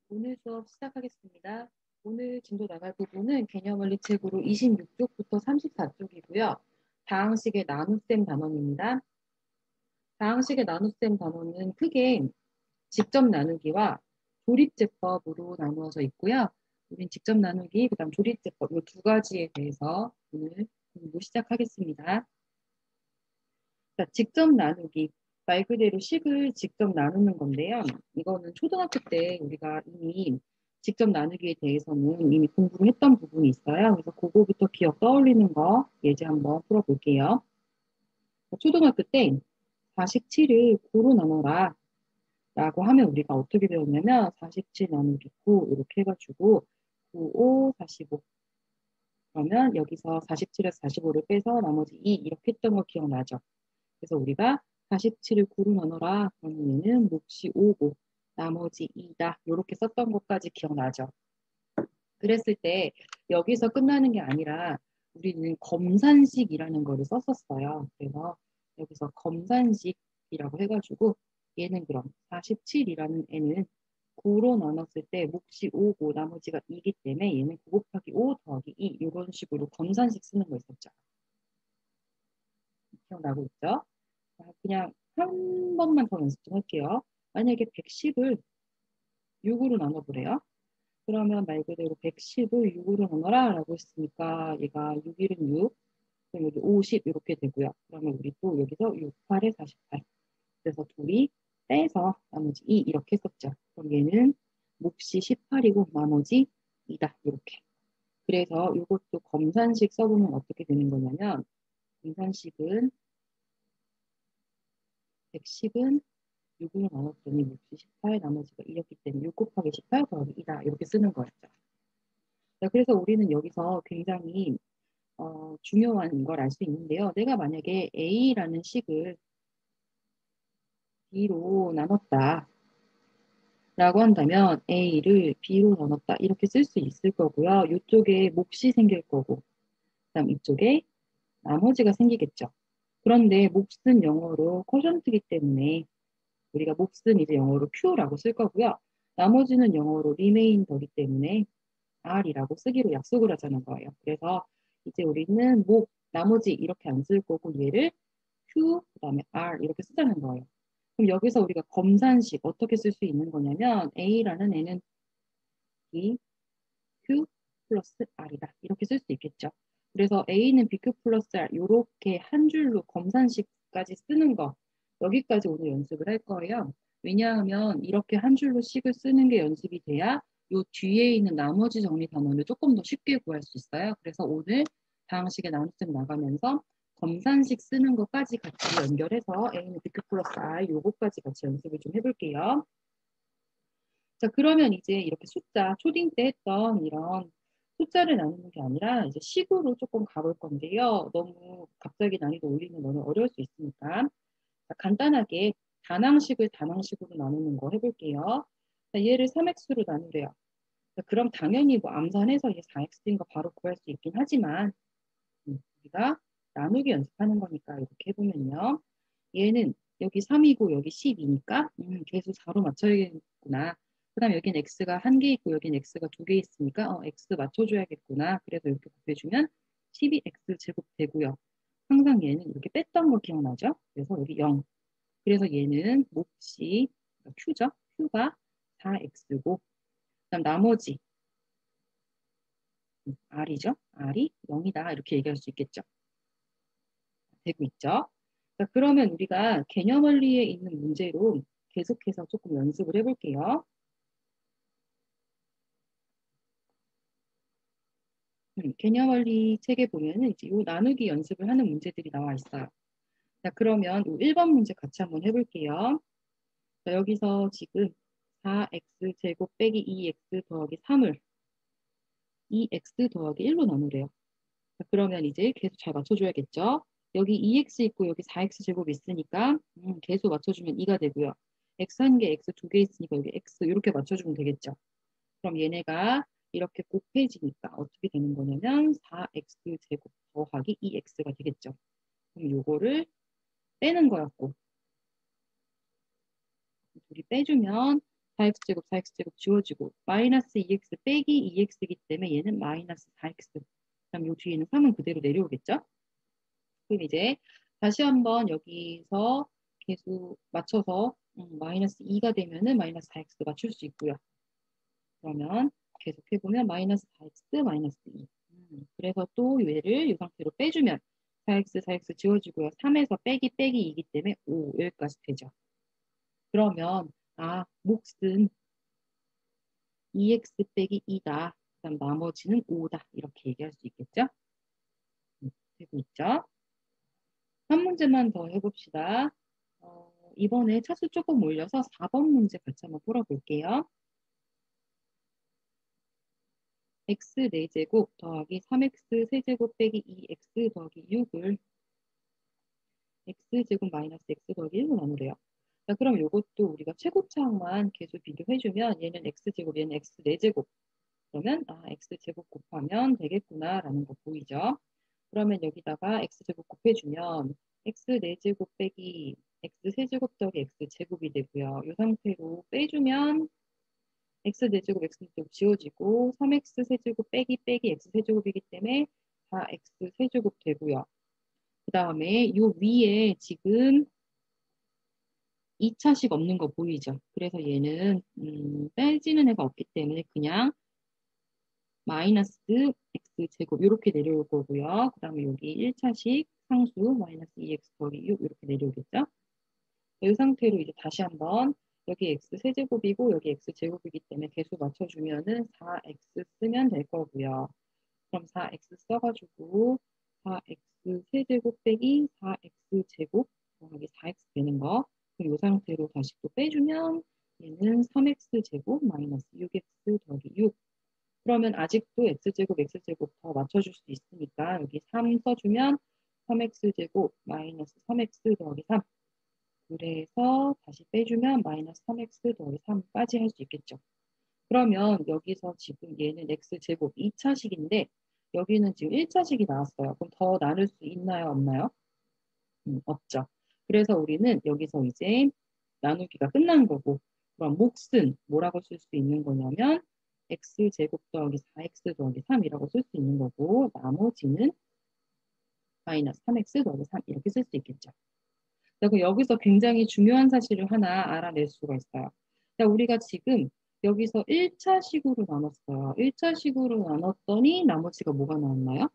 오늘 수업 시작하겠습니다. 오늘 진도 나갈 부분은 개념원리 책으로 26쪽부터 34쪽이고요. 다항식의 나눗셈 단원입니다. 다항식의 나눗셈 단원은 크게 직접 나누기와 조립제법으로 나누어져 있고요. 우린 직접 나누기, 그다음 조립제법 이 두 가지에 대해서 오늘 공부 시작하겠습니다. 자, 직접 나누기. 말 그대로 식을 직접 나누는 건데요. 이거는 초등학교 때 우리가 이미 직접 나누기에 대해서는 이미 공부를 했던 부분이 있어요. 그래서 그거부터 기억 떠올리는 거 예제 한번 풀어볼게요. 초등학교 때 47을 9로 나눠라 라고 하면 우리가 어떻게 배웠냐면 47 나누기 9 이렇게 해가지고 9, 5, 45 그러면 여기서 47에서 45를 빼서 나머지 2 이렇게 했던 거 기억나죠? 그래서 우리가 47을 9로 나눠라. 그러면 얘는 몫이 5고 나머지 2다. 이렇게 썼던 것까지 기억나죠? 그랬을 때 여기서 끝나는 게 아니라 우리는 검산식이라는 거를 썼었어요. 그래서 여기서 검산식이라고 해가지고 얘는 그럼 47이라는 애는 9로 나눴을 때 몫이 5고 나머지가 2기 때문에 얘는 9 곱하기 5 더하기 2 이런 식으로 검산식 쓰는 거 있었죠. 기억나고 있죠? 그냥 한 번만 더 연습 좀 할게요. 만약에 110을 6으로 나눠보래요. 그러면 말 그대로 110을 6으로 나눠라 라고 했으니까 얘가 6, 1은 6, 그럼 여기 50 이렇게 되고요. 그러면 우리 또 여기서 6, 8에 48. 그래서 둘이 빼서 나머지 2 이렇게 썼죠. 그럼 얘는 몫이 18이고 나머지 2다 이렇게. 그래서 이것도 검산식 써보면 어떻게 되는 거냐면 검산식은 110은 6으로 나눴더니 몫이 18, 나머지가 2였기 때문에 6 곱하기 18 더하기 2다. 이렇게 쓰는 거였죠. 자, 그래서 우리는 여기서 굉장히 중요한 걸 알 수 있는데요. 내가 만약에 A라는 식을 B로 나눴다. 라고 한다면 A를 B로 나눴다. 이렇게 쓸 수 있을 거고요. 이쪽에 몫이 생길 거고, 그다음 이쪽에 나머지가 생기겠죠. 그런데 몫은 영어로 쿼션트이기 때문에 우리가 몫은 이제 영어로 Q라고 쓸 거고요. 나머지는 영어로 리메인더기 때문에 R이라고 쓰기로 약속을 하자는 거예요. 그래서 이제 우리는 나머지 이렇게 안 쓸 거고 얘를 Q, 그 다음에 R 이렇게 쓰자는 거예요. 그럼 여기서 우리가 검산식 어떻게 쓸 수 있는 거냐면 A라는 애는 B, Q 플러스 R이다. 이렇게 쓸 수 있겠죠. 그래서 A는 BQ 플러스 R 이렇게 한 줄로 검산식까지 쓰는 거 여기까지 오늘 연습을 할 거예요. 왜냐하면 이렇게 한 줄로 식을 쓰는 게 연습이 돼야 요 뒤에 있는 나머지 정리 단원을 조금 더 쉽게 구할 수 있어요. 그래서 오늘 다항식의 나눗셈 나가면서 검산식 쓰는 것까지 같이 연결해서 A는 BQ 플러스 R 요거까지 같이 연습을 좀 해볼게요. 자, 그러면 이제 이렇게 숫자, 초딩 때 했던 이런 숫자를 나누는 게 아니라 이제 식으로 조금 가볼 건데요. 너무 갑자기 난이도 올리면 너무 어려울 수 있으니까. 자, 간단하게 단항식을 단항식으로 나누는 거 해볼게요. 자, 얘를 3x로 나누래요. 자, 그럼 당연히 뭐 암산해서 얘 4x인 거 바로 구할 수 있긴 하지만 우리가 나누기 연습하는 거니까 이렇게 해보면요. 얘는 여기 3이고 여기 10이니까 계수 4로 맞춰야겠구나. 그 다음에 여긴 x가 한 개 있고 여긴 x가 두 개 있으니까 x 맞춰줘야겠구나. 그래서 이렇게 곱해주면 12x 제곱 되고요. 항상 얘는 이렇게 뺐던 거 기억나죠? 그래서 여기 0. 그래서 얘는 몫이 q죠. q가 4x고 그다음 나머지 r이죠. r이 0이다. 이렇게 얘기할 수 있겠죠. 되고 있죠. 자, 그러면 우리가 개념 원리에 있는 문제로 계속해서 조금 연습을 해볼게요. 개념 원리 책에 보면은 이제 요 나누기 연습을 하는 문제들이 나와 있어요. 자, 그러면 1번 문제 같이 한번 해볼게요. 자, 여기서 지금 4x 제곱 빼기 2x 더하기 3을 2x 더하기 1로 나누래요. 자, 그러면 이제 계수 잘 맞춰줘야겠죠. 여기 2x 있고 여기 4x 제곱 있으니까 계수 맞춰주면 2가 되고요. x 한 개, x 두 개 있으니까 여기 x 이렇게 맞춰주면 되겠죠. 그럼 얘네가 이렇게 곱해지니까 어떻게 되는 거냐면 4x 제곱 더하기 2x가 되겠죠. 그럼 요거를 빼는 거였고 둘이 빼주면 4x제곱 4x제곱 지워지고 마이너스 2x 빼기 2x이기 때문에 얘는 마이너스 4x. 그다음 요 뒤에는 3은 그대로 내려오겠죠? 그럼 이제 다시 한번 여기서 계수 맞춰서 마이너스 2가 되면은 마이너스 4x 맞출 수 있고요. 그러면 계속해보면 마이너스 4x 마이너스 2. 그래서 또 얘를 이 상태로 빼주면 4x 4x 지워지고요. 3에서 빼기 빼기 2이기 때문에 5 여기까지 되죠. 그러면 몫은 2x 빼기 2다. 그다음 나머지는 5다. 이렇게 얘기할 수 있겠죠? 되고 있죠? 한 문제만 더 해봅시다. 이번에 차수 조금 올려서 4번 문제 같이 한번 풀어볼게요. x 4제곱 더하기 3x 세제곱 빼기 2x 더하기 6을 x제곱 마이너스 x 더하기 1로 나누래요. 자, 그럼 이것도 우리가 최고차항만 계속 비교해주면 얘는 x제곱, 얘는 x 4제곱. 그러면 x제곱 곱하면 되겠구나라는 거 보이죠? 그러면 여기다가 x제곱 곱해주면 x 4제곱 빼기 x 세제곱 더하기 x제곱이 되고요. 이 상태로 빼주면 x 4제곱 x 세제곱 지워지고 3x 세제곱 빼기 빼기 x 세제곱이기 때문에 4x 세제곱 되고요. 그 다음에 요 위에 지금 2차식 없는 거 보이죠? 그래서 얘는 빼지는 애가 없기 때문에 그냥 마이너스 x제곱 이렇게 내려올 거고요. 그 다음에 여기 1차식 상수 마이너스 2x 더하기 6 이렇게 내려오겠죠? 이 상태로 이제 다시 한번 여기 x 세제곱이고 여기 x 제곱이기 때문에 계수 맞춰주면은 4x 쓰면 될 거고요. 그럼 4x 써가지고 4x 세제곱 빼기 4x 제곱 더하기 4x 되는 거. 그럼 이 상태로 다시 또 빼주면 얘는 3x 제곱 마이너스 6x 더하기 6. 그러면 아직도 x제곱 x제곱 더 맞춰줄 수 있으니까 여기 3 써주면 3x제곱 마이너스 3x 더하기 3. 그래서 다시 빼주면 마이너스 3x 더하기 3까지 할 수 있겠죠. 그러면 여기서 지금 얘는 x제곱 2차식인데 여기는 지금 1차식이 나왔어요. 그럼 더 나눌 수 있나요? 없나요? 없죠. 그래서 우리는 여기서 이제 나누기가 끝난 거고 그럼 몫은 뭐라고 쓸 수 있는 거냐면 x제곱 더하기 4x 더하기 3이라고 쓸 수 있는 거고 나머지는 마이너스 3x 더하기 3 이렇게 쓸 수 있겠죠. 그리고 여기서 굉장히 중요한 사실을 하나 알아낼 수가 있어요. 자, 우리가 지금 여기서 1차식으로 나눴어요. 1차식으로 나눴더니 나머지가 뭐가 나왔나요?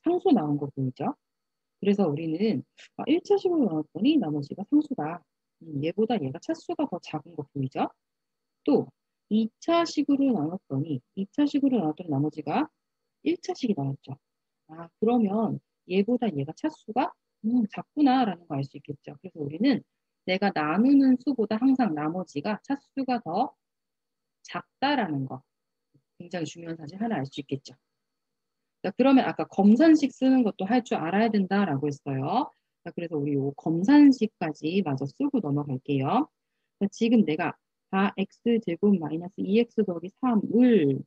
상수 나온 거 보이죠? 그래서 우리는 1차식으로 나눴더니 나머지가 상수다. 얘보다 얘가 차수가 더 작은 거 보이죠? 또 2차식으로 나눴더니 나머지가 1차식이 나왔죠. 그러면 얘보다 얘가 차수가 작구나라는 거 알 수 있겠죠. 그래서 우리는 내가 나누는 수보다 항상 나머지가 차수가 더 작다라는 거 굉장히 중요한 사실 하나 알 수 있겠죠. 자, 그러면 아까 검산식 쓰는 것도 할 줄 알아야 된다라고 했어요. 자, 그래서 우리 요 검산식까지 마저 쓰고 넘어갈게요. 자, 지금 내가 4x제곱 마이너스 2x 더하기 3을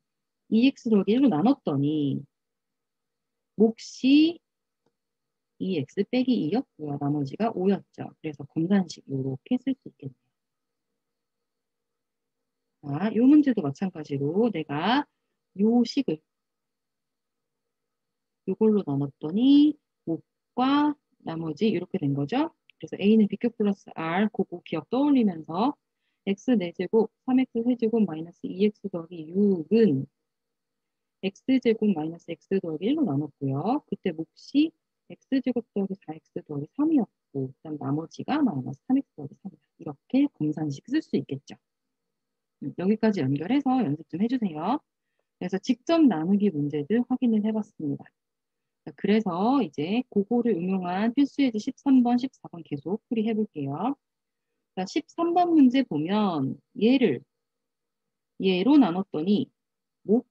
2x 더하기 1로 나눴더니 몫이 2x 빼기 2였고요. 나머지가 5였죠. 그래서 검산식 이렇게 쓸 수 있겠네요. 자, 이 문제도 마찬가지로 내가 요 식을 이걸로 나눴더니 몫과 나머지 이렇게 된 거죠. 그래서 A는 BQ 플러스 R 그거 기억 떠올리면서 x 4제곱 3x 세제곱 마이너스 2x 더하기 6은 x제곱 마이너스 x 더하기 1로 나눴고요. 그때 몫이 x제곱 더하기 4x 더하기 3이었고 그다음 나머지가 마이너스 3x 더하기 3이다. 이렇게 검산식 쓸 수 있겠죠. 여기까지 연결해서 연습 좀 해주세요. 그래서 직접 나누기 문제들 확인을 해봤습니다. 자, 그래서 이제 그거를 응용한 필수예제 13번, 14번 계속 풀이해 볼게요. 자, 13번 문제 보면 얘로 나눴더니 목,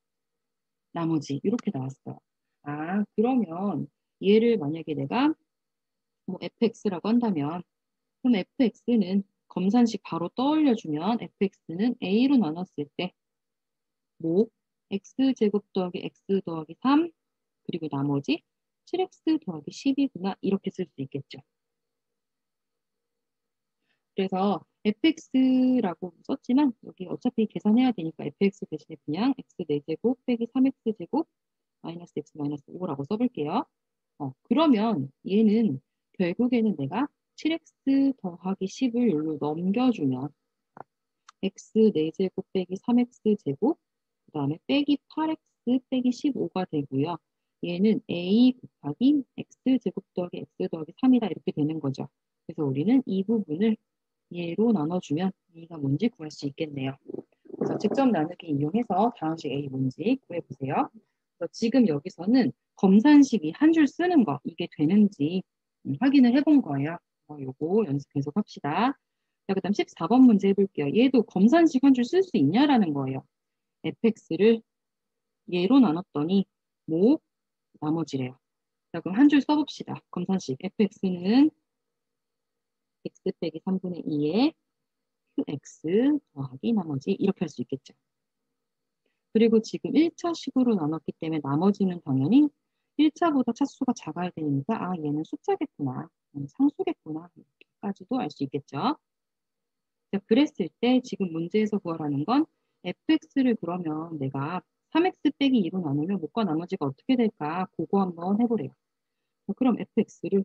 나머지 이렇게 나왔어요. 그러면 얘를 만약에 내가 뭐 fx라고 한다면 그럼 fx는 검산식 바로 떠올려주면 fx는 a로 나눴을 때 목 x제곱 더하기 x 더하기 3 그리고 나머지 7x 더하기 10이구나 이렇게 쓸 수 있겠죠. 그래서 fx라고 썼지만 여기 어차피 계산해야 되니까 fx 대신에 그냥 x 4제곱 빼기 3x제곱 마이너스 x 마이너스 5라고 써볼게요. 그러면 얘는 결국에는 내가 7x 더하기 10을 여기로 넘겨주면 x 4제곱 빼기 3x제곱 그 다음에 빼기 8x 빼기 15가 되고요. 얘는 a 곱하기 x제곱 더하기 x 더하기 3이다 이렇게 되는 거죠. 그래서 우리는 이 부분을 얘로 나눠주면 a가 뭔지 구할 수 있겠네요. 그래서 직접 나누기 이용해서 다항식 a 뭔지 구해보세요. 지금 여기서는 검산식이 한 줄 쓰는 거 이게 되는지 확인을 해본 거예요. 요거 연습 계속 합시다. 자, 그 다음 14번 문제 해볼게요. 얘도 검산식 한 줄 쓸 수 있냐라는 거예요. fx를 얘로 나눴더니 뭐 나머지래요. 자, 그럼 한 줄 써봅시다. 검산식 fx는 x 빼기 3분의 2에 qx 더하기 나머지 이렇게 할 수 있겠죠. 그리고 지금 1차식으로 나눴기 때문에 나머지는 당연히 1차보다 차수가 작아야 되니까 아 얘는 숫자겠구나, 상수겠구나 이렇게까지도 알 수 있겠죠. 자, 그랬을 때 지금 문제에서 구하라는 건 fx를 그러면 내가 3x 빼기 2로 나누면 못과 나머지가 어떻게 될까 그거 한번 해보래요. 그럼 fx를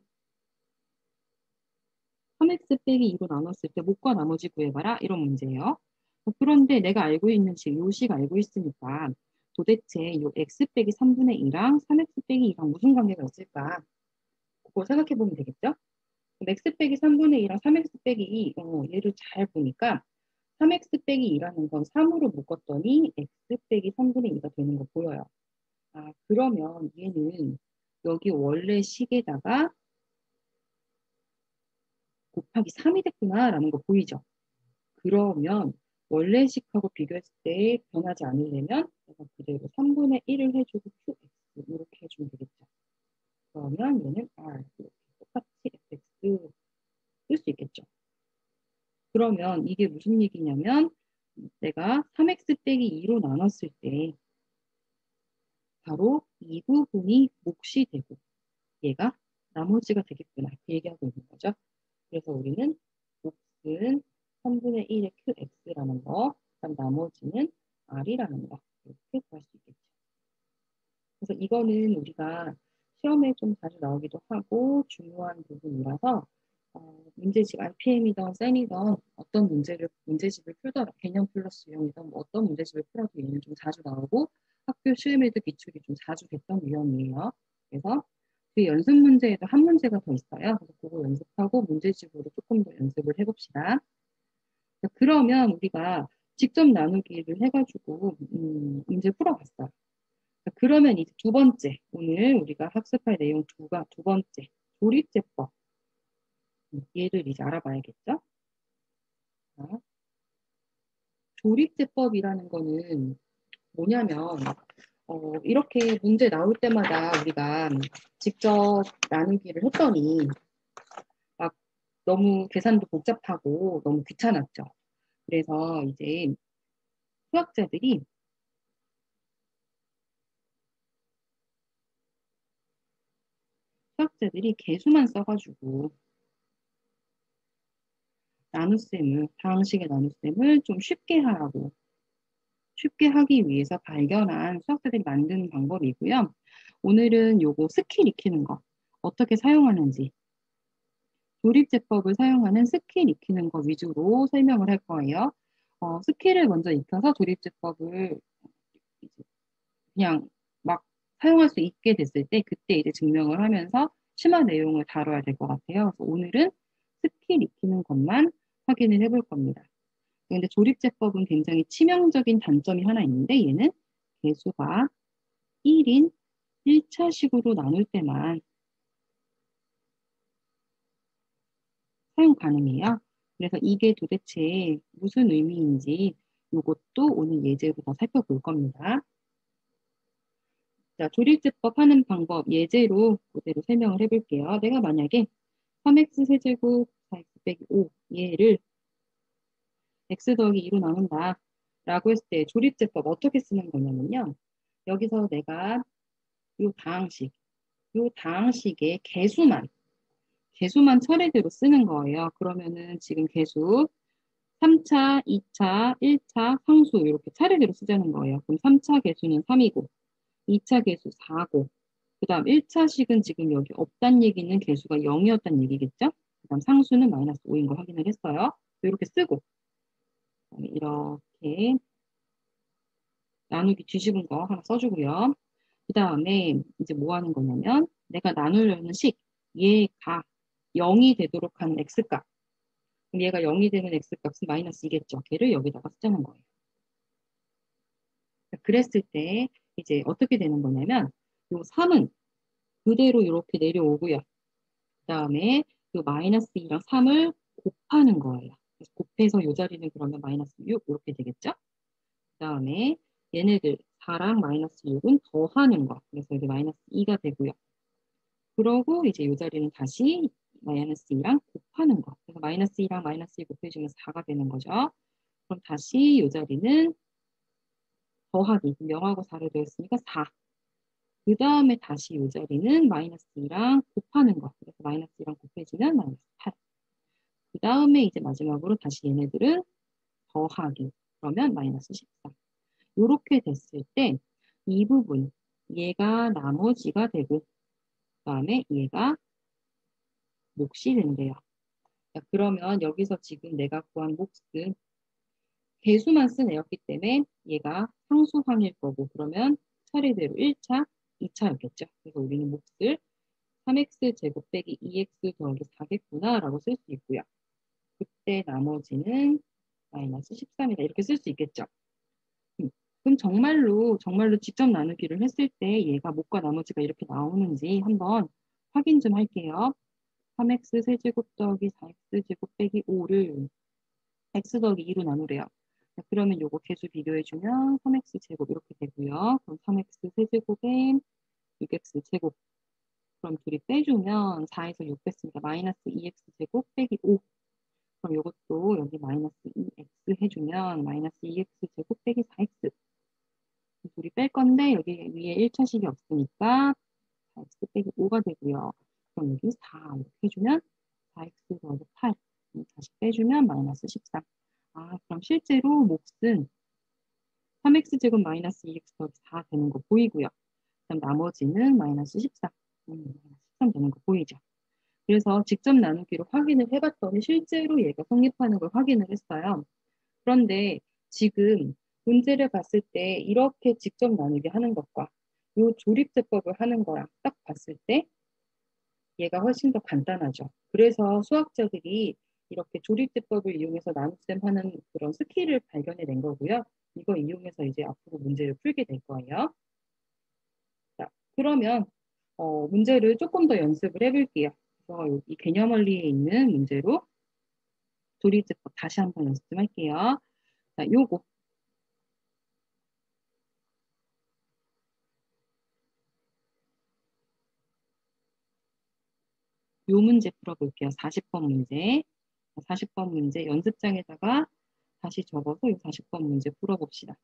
3x 빼기 2로 나눴을 때 못과 나머지 구해봐라 이런 문제예요. 그런데 내가 알고 있는 요식 알고 있으니까 도대체 요 x 빼기 3분의 2랑 3x 빼기 2랑 무슨 관계가 있을까? 그거 생각해 보면 되겠죠? x 빼기 3분의 2랑 3x 빼기 2, 얘를 잘 보니까 3x 빼기 2라는 건 3으로 묶었더니 x 빼기 3분의 2가 되는 거 보여요. 아, 그러면 얘는 여기 원래 식에다가 곱하기 3이 됐구나라는 거 보이죠? 그러면 원래 식하고 비교했을 때 변하지 않으려면 내가 그대로 3분의 1을 해주고 qx 이렇게 해주면 되겠죠. 그러면 얘는 r 이렇게 똑같이 fx 쓸 수 있겠죠. 그러면 이게 무슨 얘기냐면 내가 3x 빼기 2로 나눴을 때 바로 이 부분이 몫이 되고 얘가 나머지가 되겠구나 그 얘기하고 있는 거죠. 그래서 우리는 몫은 3분의 1의 qx라는 거, 그다음 나머지는 r이라는 거 이렇게 구할 수 있겠죠. 그래서 이거는 우리가 시험에 좀 자주 나오기도 하고 중요한 부분이라서 문제집 RPM이든 쌤이든 어떤 문제집을 풀더라 개념 플러스 유형이든 뭐 어떤 문제집을 풀어도 얘는 좀 자주 나오고 학교 시험에도 기출이 좀 자주 됐던 유형이에요. 그래서 그 연습 문제에도 한 문제가 더 있어요. 그래서 그거 연습하고 문제집으로 조금 더 연습을 해봅시다. 그러면 우리가 직접 나누기를 해가지고 문제 풀어봤어요. 그러면 이제 두 번째, 오늘 우리가 학습할 내용 두 번째, 조립제법. 얘를 이제 알아봐야겠죠? 자, 조립제법이라는 거는 뭐냐면, 이렇게 문제 나올 때마다 우리가 직접 나누기를 했더니, 막 너무 계산도 복잡하고 너무 귀찮았죠. 그래서 이제 수학자들이 개수만 써가지고 다항식의 나눗셈을 좀 쉽게 하기 위해서 발견한 수학자들이 만드는 방법이고요. 오늘은 요거 스킬 익히는 거 어떻게 사용하는지 조립제법을 사용하는 스킬 익히는 거 위주로 설명을 할 거예요. 스킬을 먼저 익혀서 조립제법을 그냥 막 사용할 수 있게 됐을 때 그때 이제 증명을 하면서 심화 내용을 다뤄야 될 것 같아요. 그래서 오늘은 스킬 익히는 것만 확인을 해볼 겁니다. 근데 조립제법은 굉장히 치명적인 단점이 하나 있는데 얘는 개수가 1인 1차식으로 나눌 때만 사용 가능해요. 그래서 이게 도대체 무슨 의미인지 이것도 오늘 예제로 더 살펴볼 겁니다. 자, 조립제법 하는 방법 예제로 그대로 설명을 해볼게요. 내가 만약에 3x 세제곱 4x 빼기 5 얘를 x 더하기 2로 나눈다 라고 했을 때 조립제법 어떻게 쓰는 거냐면요. 여기서 내가 요 다항식의 개수만 차례대로 쓰는 거예요. 그러면은 지금 개수 3차, 2차, 1차 상수 이렇게 차례대로 쓰자는 거예요. 그럼 3차 개수는 3이고 2차 개수 4고 그 다음 1차식은 지금 여기 없단 얘기는 개수가 0이었단 얘기겠죠? 그 다음 상수는 마이너스 5인 거 확인을 했어요. 이렇게 쓰고 그다음에 이렇게 나누기 뒤집은 거 하나 써주고요. 그 다음에 이제 뭐 하는 거냐면 내가 나누려는 식 얘가 0이 되도록 하는 x값 그럼 얘가 0이 되는 x값은 마이너스 2겠죠. 걔를 여기다가 쓰자는 거예요. 그랬을 때 이제 어떻게 되는 거냐면 요 3은 그대로 이렇게 내려오고요. 그 다음에 그 마이너스 2랑 3을 곱하는 거예요. 그래서 곱해서 요 자리는 그러면 마이너스 6 이렇게 되겠죠? 그 다음에 얘네들 4랑 마이너스 6은 더하는 거. 그래서 이게 마이너스 2가 되고요. 그러고 이제 요 자리는 다시 마이너스 2랑 곱하는 거. 그래서 마이너스 2랑 마이너스 2 곱해주면 4가 되는 거죠. 그럼 다시 요 자리는 더하기. 0하고 4를 더했으니까 4. 그 다음에 다시 이 자리는 마이너스 2랑 곱하는 거. 그래서 마이너스 2랑 곱해주면 마이너스 8. 그 다음에 이제 마지막으로 다시 얘네들은 더하기. 그러면 마이너스 14. 이렇게 됐을 때 이 부분, 얘가 나머지가 되고, 그 다음에 얘가 몫이 된대요. 자, 그러면 여기서 지금 내가 구한 몫은 개수만 쓴 애였기 때문에 얘가 상수항일 거고, 그러면 차례대로 1차, 2차였겠죠. 그래서 우리는 몫을 3x 제곱 빼기 2x 더하기 4겠구나 라고 쓸 수 있고요. 그때 나머지는 마이너스 13이다 이렇게 쓸 수 있겠죠. 그럼 정말로 직접 나누기를 했을 때 얘가 몫과 나머지가 이렇게 나오는지 한번 확인 좀 할게요. 3x 세제곱 더하기 4x 제곱 빼기 5를 x 더하기 2로 나누래요. 자, 그러면 요거 개수 비교해주면 3x 제곱 이렇게 되고요. 그럼 3x 세제곱에 6x 제곱 그럼 둘이 빼주면 4에서 6 뺐으니까 마이너스 2x 제곱 빼기 5. 그럼 이것도 여기 마이너스 2x 해주면 마이너스 2x 제곱 빼기 4x. 둘이 뺄 건데 여기 위에 1차식이 없으니까 4x 빼기 5가 되고요. 그럼 여기 4 이렇게 해주면 4x 더하기 8. 다시 빼주면 마이너스 13. 아, 그럼 실제로 몫은 3x 제곱 마이너스 2x 더하기 4 되는 거 보이고요. 그다음 나머지는 마이너스 14. 13 되는 거 보이죠? 그래서 직접 나누기로 확인을 해봤더니 실제로 얘가 성립하는 걸 확인을 했어요. 그런데 지금 문제를 봤을 때 이렇게 직접 나누기 하는 것과 이 조립제법을 하는 거랑 딱 봤을 때 얘가 훨씬 더 간단하죠. 그래서 수학자들이 이렇게 조립제법을 이용해서 나눗셈 하는 그런 스킬을 발견해낸 거고요. 이거 이용해서 이제 앞으로 문제를 풀게 될 거예요. 자, 그러면 문제를 조금 더 연습을 해볼게요. 그래서 여기 개념 원리에 있는 문제로 조리제법 다시 한번 연습 좀 할게요. 자, 요거. 요 문제 풀어볼게요. 40번 문제. 40번 문제 연습장에다가 다시 적어서 이 40번 문제 풀어봅시다.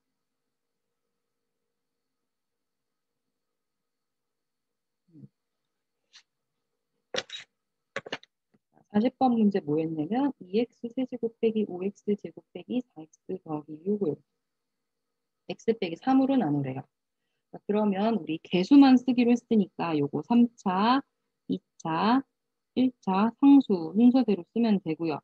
40번 문제 뭐였냐면 2x 세제곱 빼기 5x 제곱 빼기 4x 더하기 6을 x 빼기 3으로 나누래요. 자, 그러면 우리 개수만 쓰기로 했으니까 요거 3차, 2차, 1차 상수 순서대로 쓰면 되고요.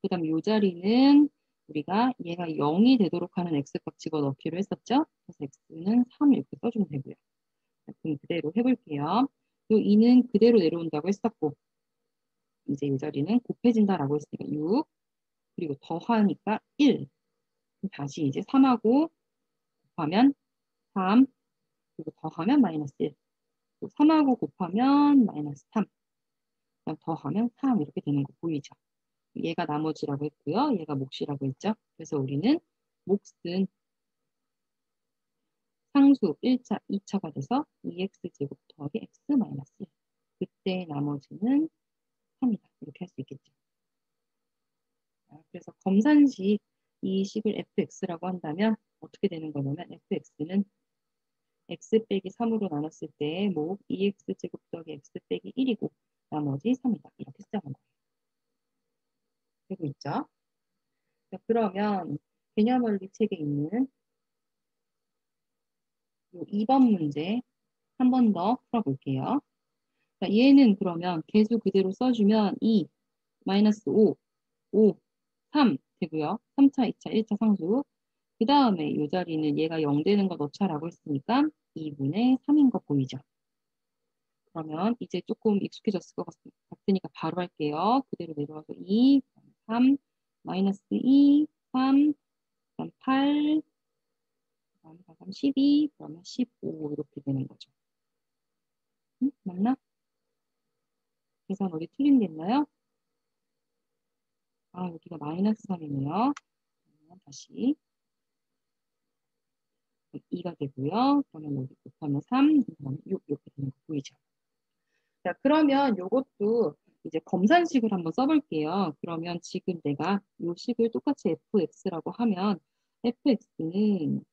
그 다음 요 자리는 우리가 얘가 0이 되도록 하는 x값 집어넣기로 했었죠? 그래서 x는 3 이렇게 써주면 되고요. 자, 그럼 그대로 해볼게요. 요 2는 그대로 내려온다고 했었고 이제 이 자리는 곱해진다라고 했으니까 6 그리고 더하니까 1 다시 이제 3하고 곱하면 3 그리고 더하면 마이너스 1 3하고 곱하면 마이너스 3 더하면 3 이렇게 되는 거 보이죠? 얘가 나머지라고 했고요. 얘가 몫이라고 했죠. 그래서 우리는 몫은 상수 1차, 2차가 돼서 2x제곱 더하기 x 마이너스 1. 그때 나머지는 3이다. 이렇게 할 수 있겠죠. 그래서 검산식 이 식을 fx라고 한다면 어떻게 되는 거냐면 fx는 x 빼기 3으로 나눴을 때 뭐 2x제곱 더하기 x 빼기 1이고 나머지 3이다. 이렇게 쓰자는 거예요. 되고 있죠? 자, 그러면 개념원리 책에 있는 요 2번 문제 한 번 더 풀어볼게요. 자, 얘는 그러면 개수 그대로 써주면 2, 마이너스 5, 5, 3 되고요. 3차, 2차, 1차 상수. 그 다음에 이 자리는 얘가 0 되는 거 넣자라고 했으니까 2분의 3인 거 보이죠? 그러면 이제 조금 익숙해졌을 것 같으니까 바로 할게요. 그대로 내려와서 2, 3, 마이너스 2, 3, 그다음 8, 그다음 12, 그러면 15 이렇게 되는 거죠. 응? 맞나? 계산 어디 틀린 게 있나요? 아, 여기가 마이너스 3이네요. 다시 2가 되고요. 그러면 여기 곱하면 3, 그다음에 6 이렇게 되는 거 보이죠? 자, 그러면 요것도 이제 검산식을 한번 써볼게요. 그러면 지금 내가 요 식을 똑같이 fx라고 하면 fx는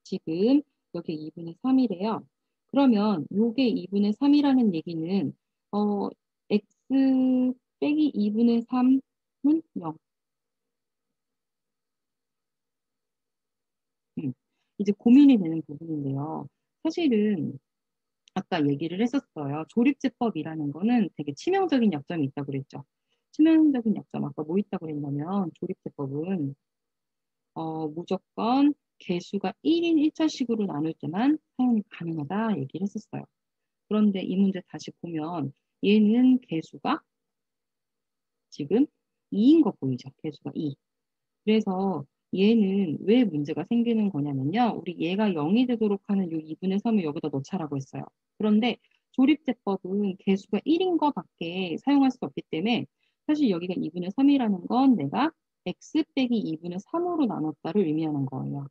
지금 여기 2분의 3이래요. 그러면 요게 2분의 3이라는 얘기는 x 빼기 2분의 3은 0. 이제 고민이 되는 부분인데요. 사실은 아까 얘기를 했었어요. 조립제법이라는 거는 되게 치명적인 약점이 있다고 그랬죠. 치명적인 약점 아까 뭐 있다고 그랬냐면 조립제법은 무조건 개수가 1인 1차식으로 나눌 때만 사용이 가능하다 얘기를 했었어요. 그런데 이 문제 다시 보면 얘는 개수가 지금 2인 거 보이죠? 개수가 2. 그래서 얘는 왜 문제가 생기는 거냐면요. 우리 얘가 0이 되도록 하는 요 2분의 3을 여기다 넣자라고 했어요. 그런데 조립제법은 개수가 1인 거밖에 사용할 수가 없기 때문에 사실 여기가 2분의 3이라는 건 내가 x 빼기 2분의 3으로 나눴다를 의미하는 거예요.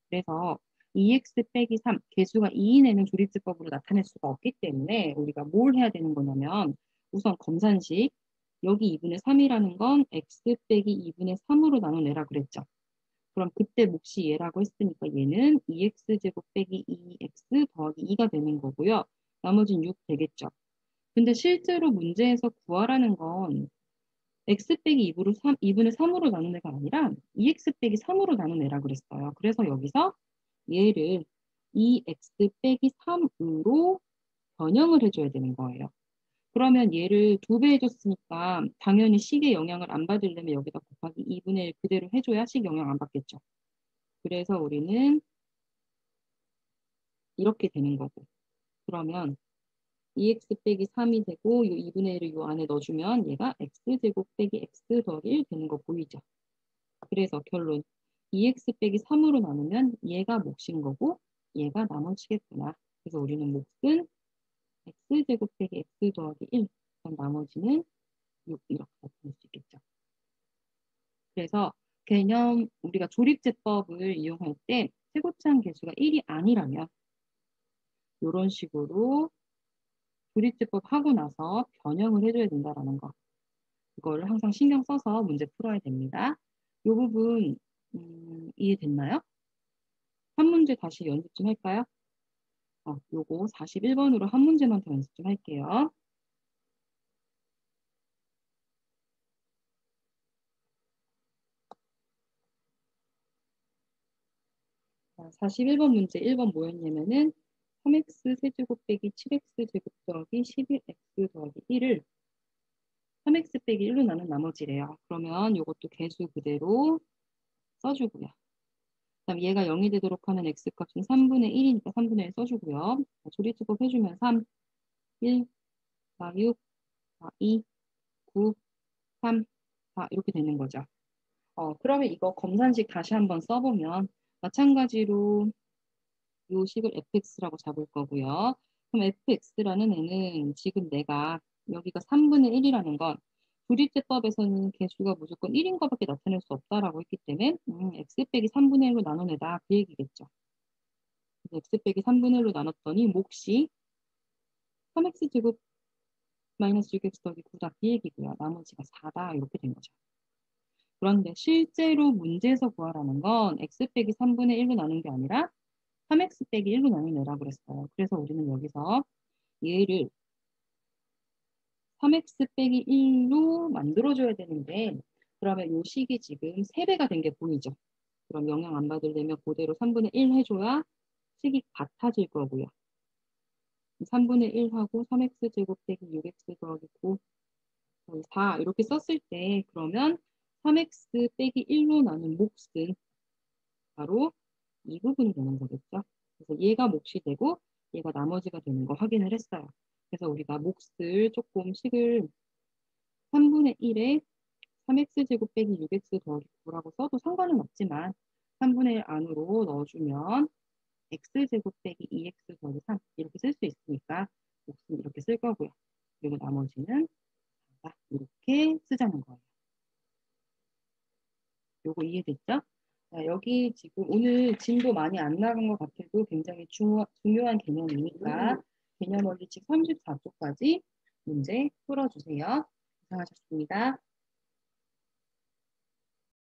그래서 2x 빼기 3, 개수가 2인 애는 조립제법으로 나타낼 수가 없기 때문에 우리가 뭘 해야 되는 거냐면 우선 검산식 여기 2분의 3이라는 건 x 빼기 2분의 3으로 나눠내라 그랬죠. 그럼 그때 몫이 얘라고 했으니까 얘는 2x제곱 빼기 2x 더하기 2가 되는 거고요. 나머지는 6 되겠죠. 근데 실제로 문제에서 구하라는 건 x 빼기 2분의 3으로 나눈 애가 아니라 2x 빼기 3으로 나눈 애라 그랬어요. 그래서 여기서 얘를 2x 빼기 3으로 변형을 해줘야 되는 거예요. 그러면 얘를 2배 해줬으니까 당연히 식의 영향을 안 받으려면 여기다 곱하기 2분의 1 그대로 해줘야 식 영향 안 받겠죠. 그래서 우리는 이렇게 되는 거고. 그러면 2x 빼기 3이 되고 이 2분의 1을 이 안에 넣어주면 얘가 x제곱 빼기 x 더하기 1 되는 거 보이죠. 그래서 결론 2x 빼기 3으로 나누면 얘가 몫인 거고 얘가 나머지겠구나. 그래서 우리는 몫은 x제곱 빼기 x 더하기 1 그럼 나머지는 6 이렇게 나타낼 수 있겠죠. 그래서 개념 우리가 조립제법을 이용할 때 최고치한 개수가 1이 아니라면 이런 식으로 조립제법 하고 나서 변형을 해줘야 된다라는 거. 그거를 항상 신경 써서 문제 풀어야 됩니다. 이 부분 이해됐나요? 한 문제 다시 연습 좀 할까요? 요거 41번으로 한 문제만 더 연습 좀 할게요. 자, 41번 문제 1번 뭐였냐면은 3x 세제곱 빼기 7x 제곱 더하기 11x 더하기 1을 3x 빼기 1로 나눈 나머지래요. 그러면 이것도 개수 그대로 써주고요. 그다음 얘가 0이 되도록 하는 x값은 3분의 1이니까 3분의 1 써주고요. 조리제곱 해주면 3, 1, 4, 6, 4, 2, 9, 3, 4 이렇게 되는 거죠. 그러면 이거 검산식 다시 한번 써보면 마찬가지로 이 식을 fx라고 잡을 거고요. 그럼 fx라는 애는 지금 내가 여기가 3분의 1이라는 건 조립제법에서는 개수가 무조건 1인 거밖에 나타낼 수 없다라고 했기 때문에 x 빼기 3분의 1로 나눠내다 그 얘기겠죠. x 빼기 3분의 1로 나눴더니 몫이 3x제곱 마이너스 6x 더하기 9다 그 얘기고요. 나머지가 4다 이렇게 된 거죠. 그런데 실제로 문제에서 구하라는 건 x 빼기 3분의 1로 나눈 게 아니라 3x 빼기 1로 나눠내라 그랬어요. 그래서 우리는 여기서 얘를 3x 빼기 1로 만들어줘야 되는데 그러면 요 식이 지금 3배가 된 게 보이죠? 그럼 영향 안 받으려면 그대로 3분의 1 해줘야 식이 같아질 거고요. 3분의 1 하고 3x제곱 빼기 6x 더하기 9 4 이렇게 썼을 때 그러면 3x 빼기 1로 나눈 몫은 바로 이 부분이 되는 거겠죠. 그래서 얘가 몫이 되고 얘가 나머지가 되는 거 확인을 했어요. 그래서 우리가 몫을 조금 식을 3분의 1에 3x제곱 빼기 6x 더하기 9라고 써도 상관은 없지만 3분의 1 안으로 넣어주면 x제곱 빼기 2x 더하기 3 이렇게 쓸 수 있으니까 몫은 이렇게 쓸 거고요. 그리고 나머지는 이렇게 쓰자는 거예요. 요거 이해됐죠? 자, 여기 지금 오늘 진도 많이 안 나간 것 같아도 굉장히 중요한 개념이니까 개념 원리칙 34쪽까지 문제 풀어주세요. 고생하셨습니다.